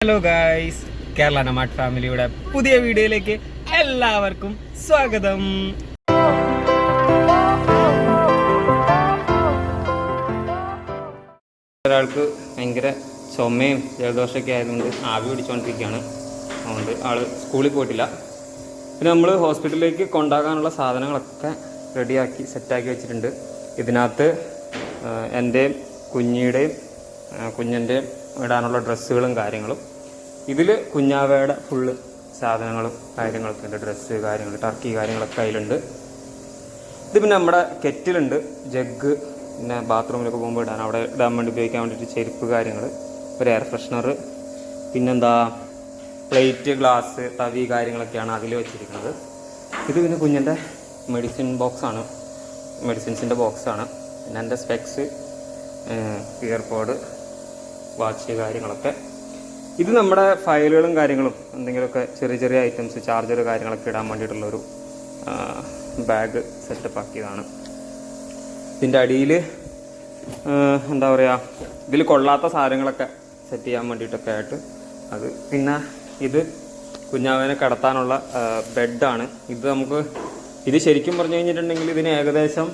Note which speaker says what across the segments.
Speaker 1: Hello guys, Kerala നമാഡ് ഫാമിലിയുടെ പുതിയ വീഡിയോയിലേക്ക് എല്ലാവർക്കും സ്വാഗതം. ഒരാൾക്ക് ഭയങ്കര ചുമയും ജലദോഷമൊക്കെ ആയതുകൊണ്ട് ആവി പിടിച്ചുകൊണ്ടിരിക്കുകയാണ്. അതുകൊണ്ട് ആൾ സ്കൂളിൽ പോയിട്ടില്ല. പിന്നെ നമ്മൾ ഹോസ്പിറ്റലിലേക്ക് കൊണ്ടാകാനുള്ള സാധനങ്ങളൊക്കെ റെഡിയാക്കി സെറ്റാക്കി വെച്ചിട്ടുണ്ട്. ഇതിനകത്ത് എൻ്റെയും കുഞ്ഞിൻ്റെയും ഇടാനുള്ള ഡ്രസ്സുകളും കാര്യങ്ങളും, ഇതിൽ കുഞ്ഞാവയുടെ ഫുള്ള് സാധനങ്ങളും കാര്യങ്ങളൊക്കെ ഉണ്ട്. ഡ്രസ്സ് കാര്യങ്ങൾ, ടർക്കി കാര്യങ്ങളൊക്കെ അതിലുണ്ട്. ഇത് പിന്നെ നമ്മുടെ കെറ്റിലുണ്ട്, ജഗ്, പിന്നെ ബാത്റൂമിലൊക്കെ പോകുമ്പോൾ അവിടെ ഇടാൻ വേണ്ടി ഉപയോഗിക്കാൻ വേണ്ടിയിട്ട് ചെരുപ്പ് കാര്യങ്ങൾ, ഒരു എയർ ഫ്രഷ്നർ, പിന്നെന്താ പ്ലേറ്റ്, ഗ്ലാസ്, തവി കാര്യങ്ങളൊക്കെയാണ് അതിൽ വെച്ചിരിക്കുന്നത്. ഇത് പിന്നെ കുഞ്ഞിൻ്റെ മെഡിസിൻസിൻ്റെ ബോക്സാണ്. പിന്നെ എൻ്റെ സ്പെക്സ്, ഇയർപോഡ്, വാച്ച് കാര്യങ്ങളൊക്കെ. ഇത് നമ്മുടെ ഫയലുകളും കാര്യങ്ങളും, എന്തെങ്കിലുമൊക്കെ ചെറിയ ചെറിയ ഐറ്റംസ്, ചാർജർ കാര്യങ്ങളൊക്കെ ഇടാൻ വേണ്ടിയിട്ടുള്ളൊരു ബാഗ് സെറ്റപ്പ് ആക്കിയതാണ്. ഇതിൻ്റെ അടിയിൽ എന്താ പറയുക, ഇതിൽ കൊള്ളാത്ത സാധനങ്ങളൊക്കെ സെറ്റ് ചെയ്യാൻ വേണ്ടിയിട്ടൊക്കെ ആയിട്ട് അത്. പിന്നെ ഇത് കുഞ്ഞാവനെ കിടത്താനുള്ള ബെഡാണ്. ഇത് ശരിക്കും പറഞ്ഞു കഴിഞ്ഞിട്ടുണ്ടെങ്കിൽ ഇതിന് ഏകദേശം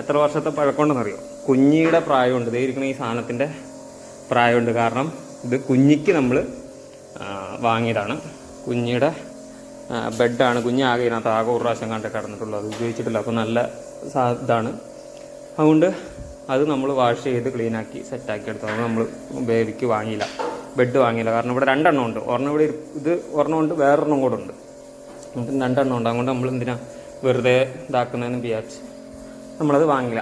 Speaker 1: എത്ര വർഷത്തെ പഴക്കമുണ്ടെന്നറിയോ? കുഞ്ഞിയുടെ പ്രായമുണ്ട്. ഇതേ ഇരിക്കുന്ന ഈ സാധനത്തിൻ്റെ പ്രായമുണ്ട്. കാരണം ഇത് കുഞ്ഞിക്ക് നമ്മൾ വാങ്ങിയതാണ്. കുഞ്ഞിയുടെ ബെഡാണ്. കുഞ്ഞാകെ ഇതിനകത്ത് ആകെ ഒരു പ്രാവശ്യം കണ്ട് കിടന്നിട്ടുള്ളൂ, അത് ഉപയോഗിച്ചിട്ടില്ല. അപ്പോൾ നല്ല ഇതാണ്. അതുകൊണ്ട് അത് നമ്മൾ വാഷ് ചെയ്ത് ക്ലീനാക്കി സെറ്റാക്കി എടുത്തു. അത് നമ്മൾ ബേബിക്ക് വാങ്ങിയില്ല, ബെഡ് വാങ്ങിയില്ല. കാരണം ഇവിടെ രണ്ടെണ്ണം ഉണ്ട്. ഒരെണ്ണം ഇവിടെ, ഇത് ഒരെണ്ണം ഉണ്ട്, വേറൊരെണ്ണം കൂടെ ഉണ്ട്. നമുക്ക് രണ്ടെണ്ണം ഉണ്ട്. അതുകൊണ്ട് നമ്മൾ എന്തിനാ വെറുതെ ഇതാക്കുന്നതെന്ന് വിചാരിച്ച് നമ്മളത് വാങ്ങില്ല.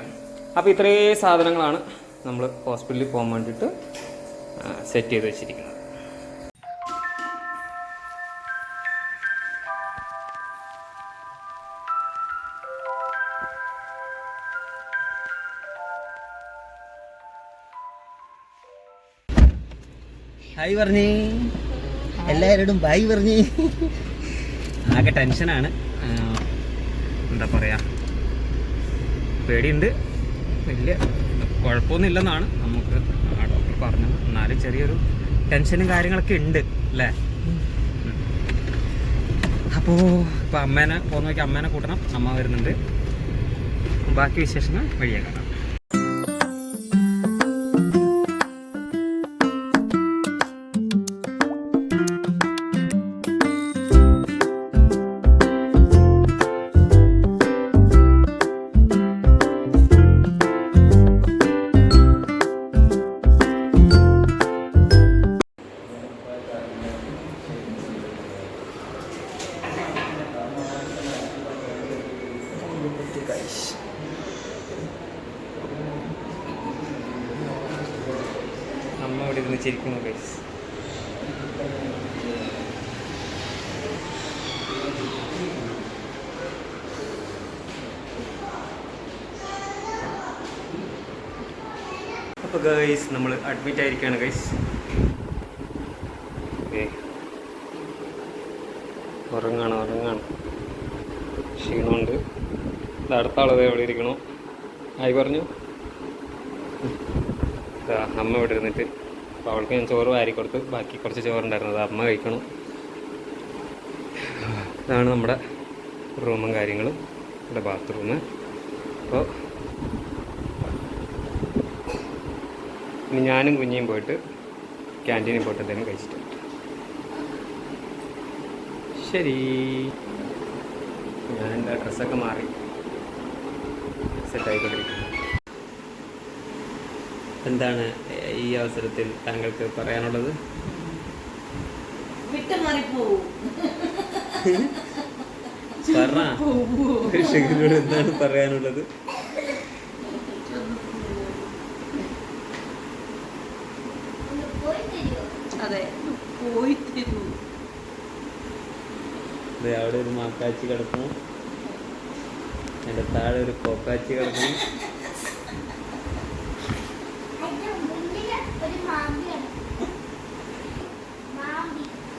Speaker 1: അപ്പോൾ ഇത്രയും സാധനങ്ങളാണ് നമ്മൾ ഹോസ്പിറ്റലിൽ പോകാൻ വേണ്ടിയിട്ട് സെറ്റ് ചെയ്ത് വെച്ചിരിക്കുന്നത്.
Speaker 2: ഹായ് പറഞ്ഞേ, എല്ലാവരോടും ബായ് പറഞ്ഞേ.
Speaker 1: ആകെ ടെൻഷനാണ്. എന്താ പറയുക, പേടിയുണ്ട്. വലിയ കുഴപ്പമൊന്നുമില്ലെന്നാണ് നമുക്ക് ഡോക്ടർ പറഞ്ഞത്. എന്നാലും ചെറിയൊരു ടെൻഷനും കാര്യങ്ങളൊക്കെ ഉണ്ട് അല്ലേ? അപ്പോൾ ഇപ്പോൾ അമ്മേനെ പോകുന്ന നോക്കി, അമ്മേനെ കൂട്ടണം. അമ്മ വരുന്നുണ്ട്. ബാക്കി വിശേഷങ്ങൾ വഴിയെ കാണാം. അമ്മ ഇവിടെ ഇരുന്ന് ചിരിക്കുന്നു ഗൈസ്. അപ്പോൾ ഗൈസ് നമ്മൾ അഡ്മിറ്റ് ആയിരിക്കുകയാണ് ഗൈസ്. ഉറങ്ങാണ്, ക്ഷീണമുണ്ട്. അടുത്ത ആളത് എവിടെ ഇരിക്കണോ? ആയി പറഞ്ഞു. അമ്മ ഇവിടെ ഇരുന്നിട്ട്, അപ്പോൾ അവൾക്ക് ഞാൻ ചോറ് വാരി കൊടുത്ത്, ബാക്കി കുറച്ച് ചോറുണ്ടായിരുന്നത് അമ്മ കഴിക്കണം. ഇതാണ് നമ്മുടെ റൂമും കാര്യങ്ങളും, ഇവിടെ ബാത്റൂം. അപ്പോൾ ഇനി ഞാനും കുഞ്ഞിയും പോയിട്ട് ക്യാൻറ്റീനിൽ പോയിട്ട് എന്തെങ്കിലും കഴിച്ചിട്ട് ശരി. ഞാൻ എൻ്റെ ഡ്രസ്സൊക്കെ മാറി സെറ്റായിക്കൊണ്ടിരിക്കുന്നു. എന്താണ് ഈ അവസരത്തിൽ താങ്കൾക്ക് പറയാനുള്ളത്? പ്രേക്ഷകരോട് എന്താണ് പറയാനുള്ളത്? അവിടെ ഒരു മാക്കാച്ചി കിടക്കുന്നു, എൻ്റെ താഴെ ഒരു കോക്കാച്ചി കിടക്കുന്നു.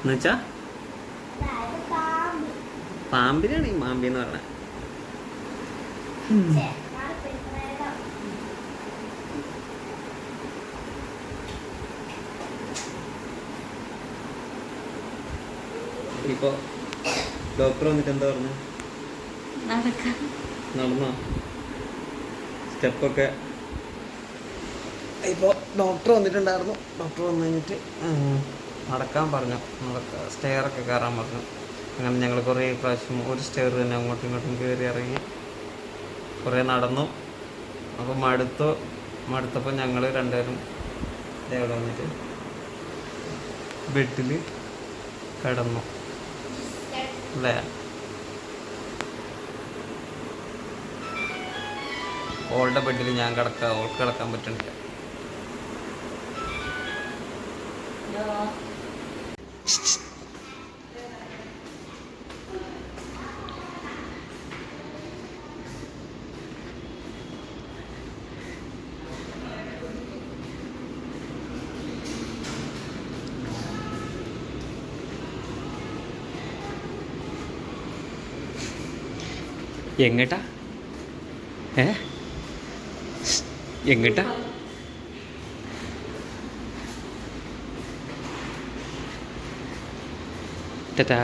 Speaker 1: എന്നുവെച്ചാ പാമ്പിനാണ് ഈ മാമ്പി എന്ന് പറഞ്ഞത്. ഇപ്പോൾ ഡോക്ടർ വന്നിട്ട് എന്താ പറഞ്ഞു? നടന്നോ? സ്റ്റെപ്പൊക്കെ ഇപ്പോൾ ഡോക്ടർ വന്നിട്ടുണ്ടായിരുന്നു. ഡോക്ടർ വന്നു കഴിഞ്ഞിട്ട് നടക്കാൻ പറഞ്ഞു, സ്റ്റെയറൊക്കെ കയറാൻ പറഞ്ഞു. അങ്ങനെ ഞങ്ങൾ കുറേ പ്രാവശ്യം ഒരു സ്റ്റെയർ തന്നെ അങ്ങോട്ടും ഇങ്ങോട്ടും കയറി ഇറങ്ങി കുറേ നടന്നു. അപ്പോൾ മടുത്തപ്പോൾ ഞങ്ങൾ രണ്ടുപേരും ഇവിടെ വന്നിട്ട് ബെഡിൽ കിടന്നു അല്ലേ? ഓളുടെ ബെഡിൽ ഞാൻ കിടക്കുക, ഓൾക്ക് കിടക്കാൻ പറ്റണില്ല. എങ്ങട്ടാ? എങ്ങട്ടാ? ടാറ്റാ.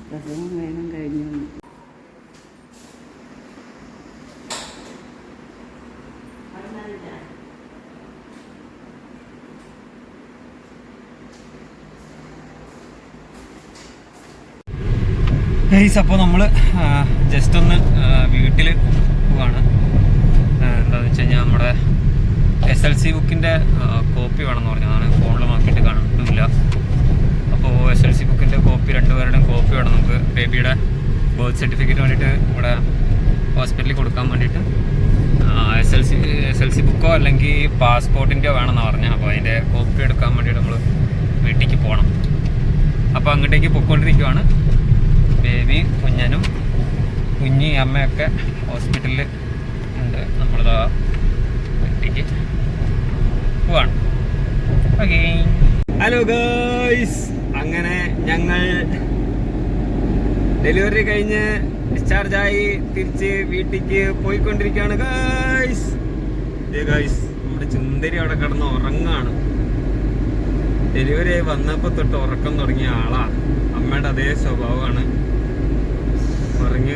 Speaker 3: പ്രസവം വേഗം കഴിഞ്ഞു.
Speaker 1: അപ്പോൾ നമ്മൾ ജസ്റ്റ് ഒന്ന് വീട്ടിൽ പോവാണ്. എന്താണെന്ന് വെച്ച് കഴിഞ്ഞാൽ നമ്മുടെ SLC ബുക്കിൻ്റെ കോപ്പി വേണമെന്ന് പറഞ്ഞതാണ്. ഫോണിൽ നോക്കിയിട്ട് കണ്ടിട്ടില്ല. അപ്പോൾ SLC ബുക്കിൻ്റെ കോപ്പി, രണ്ടുപേരുടെയും കോപ്പി വേണം നമുക്ക്. ബേബിയുടെ ബർത്ത് സർട്ടിഫിക്കറ്റ് വേണ്ടിയിട്ട് ഇവിടെ ഹോസ്പിറ്റലിൽ കൊടുക്കാൻ വേണ്ടിയിട്ട് SLC ബുക്കോ അല്ലെങ്കിൽ പാസ്പോർട്ടിൻ്റെയോ വേണമെന്നാണ് പറഞ്ഞത്. അപ്പോൾ അതിൻ്റെ കോപ്പി എടുക്കാൻ വേണ്ടിയിട്ട് നമ്മൾ വീട്ടിലേക്ക് പോകണം. അപ്പോൾ അങ്ങോട്ടേക്ക് പൊയ്ക്കൊണ്ടിരിക്കുവാണ്. ബേബി, കുഞ്ഞനും കുഞ്ഞി അമ്മയൊക്കെ ഹോസ്പിറ്റലിൽ ഉണ്ട്. നമ്മളിതാ വീട്ടിലേക്ക് പോവാണ്. ഓക്കേ. ഹലോ ഗൈസ്, അങ്ങനെ ഞങ്ങൾ ഡെലിവറി കഴിഞ്ഞ് ഡിസ്ചാർജായി തിരിച്ച് വീട്ടിലേക്ക് പോയിക്കൊണ്ടിരിക്കുകയാണ് ഗൈസ്. ഗൈസ്, നമ്മുടെ ചുന്ദരി അവിടെ കിടന്ന് ഉറങ്ങാണ്. ഡെലിവറി ആയി വന്നപ്പോൾ തൊട്ട് ഉറക്കം തുടങ്ങിയ ആളാ. അമ്മയുടെ അതേ സ്വഭാവമാണ്. ഉറങ്ങി